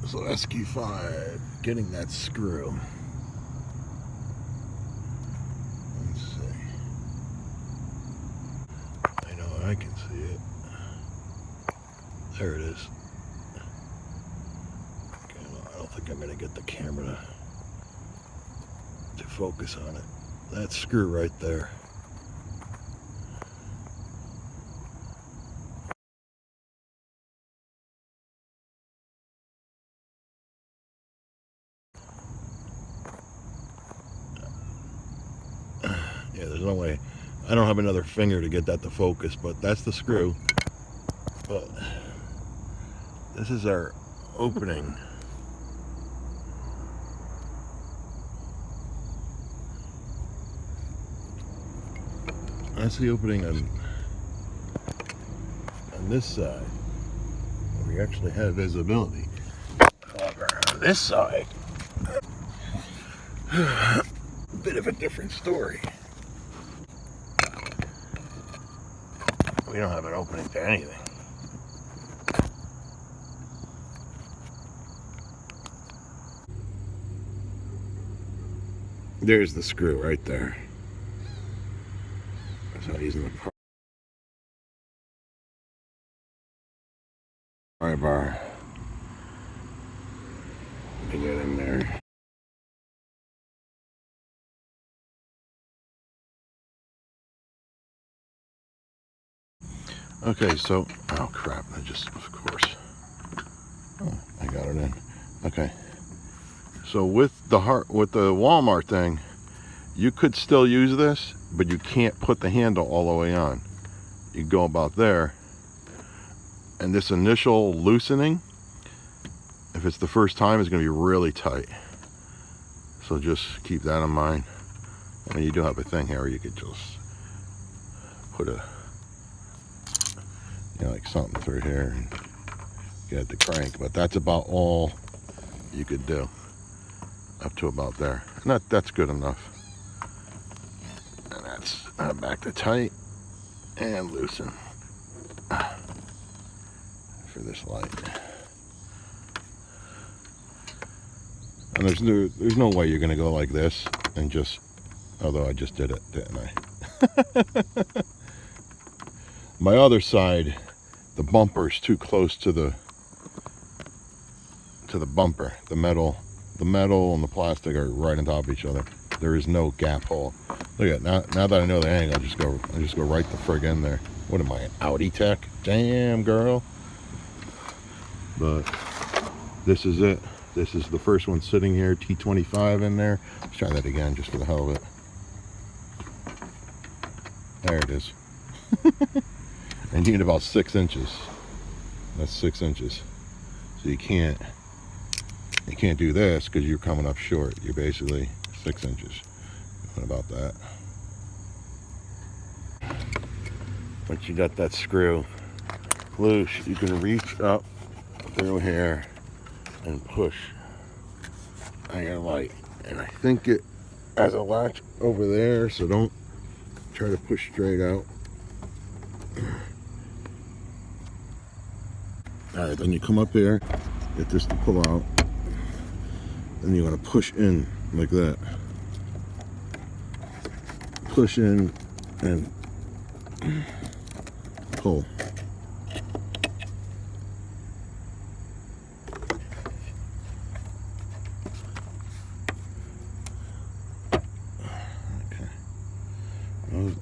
So SQ5, getting that screw. Let's see. I know I can see it. There it is. Okay, well, I don't think I'm going to get the camera to focus on it. That screw right there. Yeah, there's no way. I don't have another finger to get that to focus, but that's the screw. But this is our opening. That's the opening on this side, where we actually have visibility. However, on this side, a bit of a different story. We don't have an opening to anything. There's the screw right there. So he's in the pry bar to get in there. Okay, so, oh crap, I just, of course, oh, I got it in. Okay, so with the Walmart thing, you could still use this, but you can't put the handle all the way on. You go about there, and this initial loosening, if it's the first time, is going to be really tight. So just keep that in mind. I mean, you do have a thing here, you could just put a, you know, like something through here and get the crank, but that's about all you could do up to about there, and that's good enough. And that's back to tight and loosen for this light. And there's no way you're gonna go like this and just, although I just did it, didn't I? My other side, the bumper's too close to the bumper. The metal and the plastic are right on top of each other. There is no gap hole. Look at it. Now that I know the angle, I just go right the frig in there. What am I, an Audi tech? Damn, girl. But this is it. This is the first one sitting here, T25 in there. Let's try that again just for the hell of it. There it is. And you need about 6 inches. That's 6 inches. So you can't do this because you're coming up short. You're basically 6 inches. What about that? Once you got that screw loose, you can reach up through here and push on your light. And I think it has a latch over there, so don't try to push straight out. Alright, then you come up here, get this to pull out, then you want to push in like that. Push in and pull. Okay.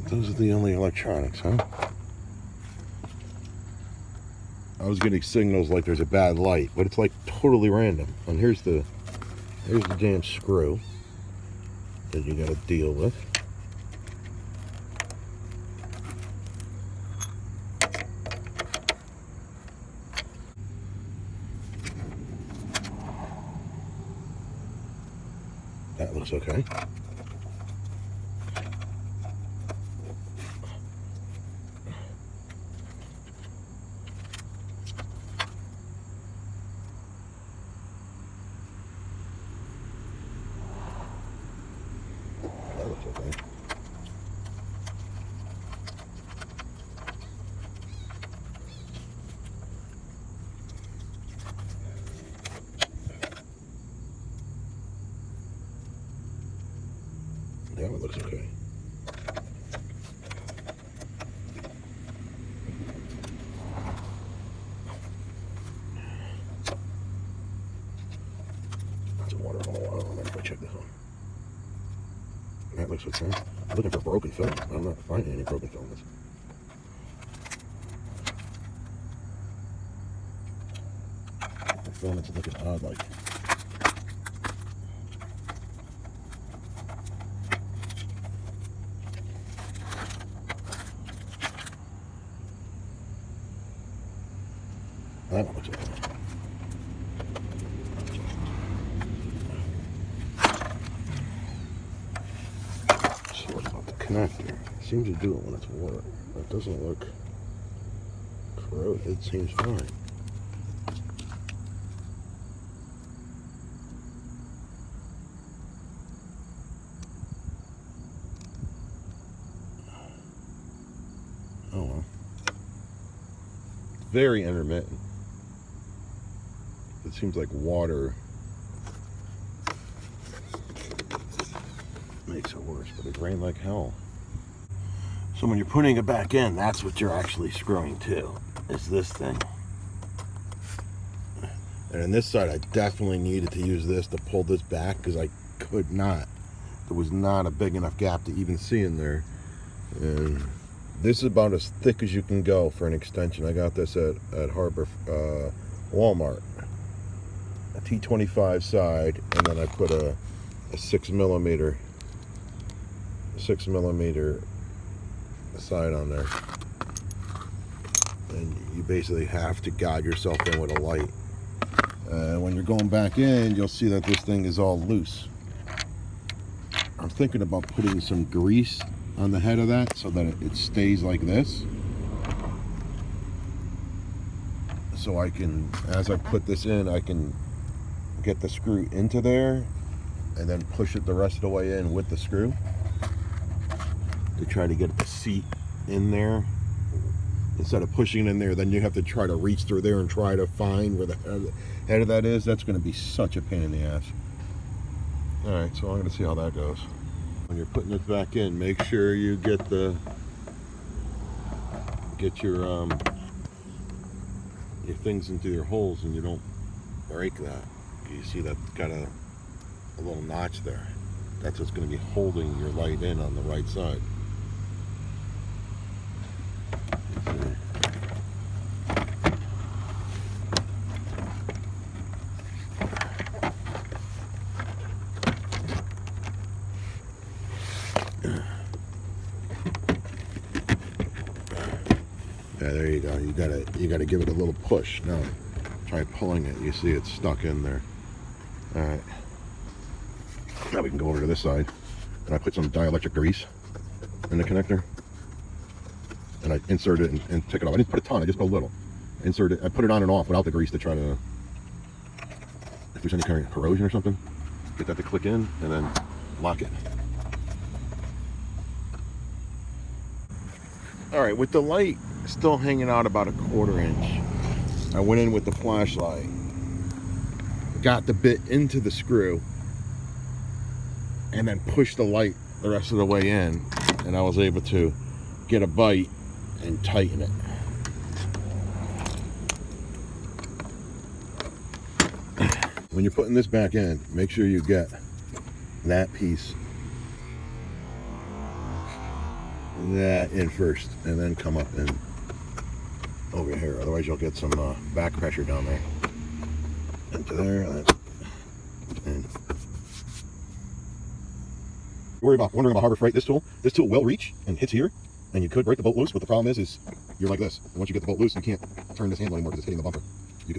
Those are the only electronics, huh? I was getting signals like there's a bad light, but it's like totally random. And here's the damn screw that you gotta deal with. That looks okay. That looks okay. Yeah, it looks okay. That's a water hole. I don't remember if I checked this one. That looks okay. I'm looking for broken film. I'm not finding any broken film. The film that's looking odd like. That one looks okay. So what about the connector? It seems to do it when it's water. It doesn't look corroded. It seems fine. Oh well. Very intermittent. It seems like water makes it worse, but it rained like hell. So when you're putting it back in, that's what you're actually screwing to, is this thing. And on this side, I definitely needed to use this to pull this back because I could not. There was not a big enough gap to even see in there. And this is about as thick as you can go for an extension. I got this at Harbor Walmart. A T25 side, and then I put a 6mm side on there. And you basically have to guide yourself in with a light. When you're going back in, you'll see that this thing is all loose. I'm thinking about putting some grease on the head of that so that it stays like this. So I can, as I put this in, I can get the screw into there and then push it the rest of the way in with the screw to try to get the seat in there. Instead of pushing it in there, then you have to try to reach through there and try to find where the head of that is. That's going to be such a pain in the ass. Alright, so I'm going to see how that goes. When you're putting this back in, make sure you get your things into your holes and you don't break that. You see that's got a little notch there. That's what's going to be holding your light in on the right side. Yeah, there you go. You gotta give it a little push. Now try pulling it. You see it's stuck in there. Alright. Now we can go over to this side. And I put some dielectric grease in the connector. And I insert it and take it off. I didn't put a ton, I just put a little. Insert it, I put it on and off without the grease to try to, if there's any kind of corrosion or something, get that to click in and then lock it. Alright, with the light still hanging out about 1/4 inch, I went in with the flashlight, got the bit into the screw, and then pushed the light the rest of the way in, and I was able to get a bite and tighten it. When you're putting this back in, make sure you get that piece that in first and then come up and over here, otherwise you'll get some back pressure down there into there and wondering about Harbor Freight. This tool will reach and hits here and you could break the bolt loose, but the problem is you're like this, and once you get the bolt loose you can't turn this handle anymore because it's hitting the bumper. You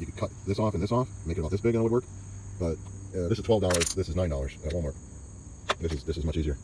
could cut this off and this off, make it about this big and it would work, but this is $12, this is $9 at Walmart. This is much easier.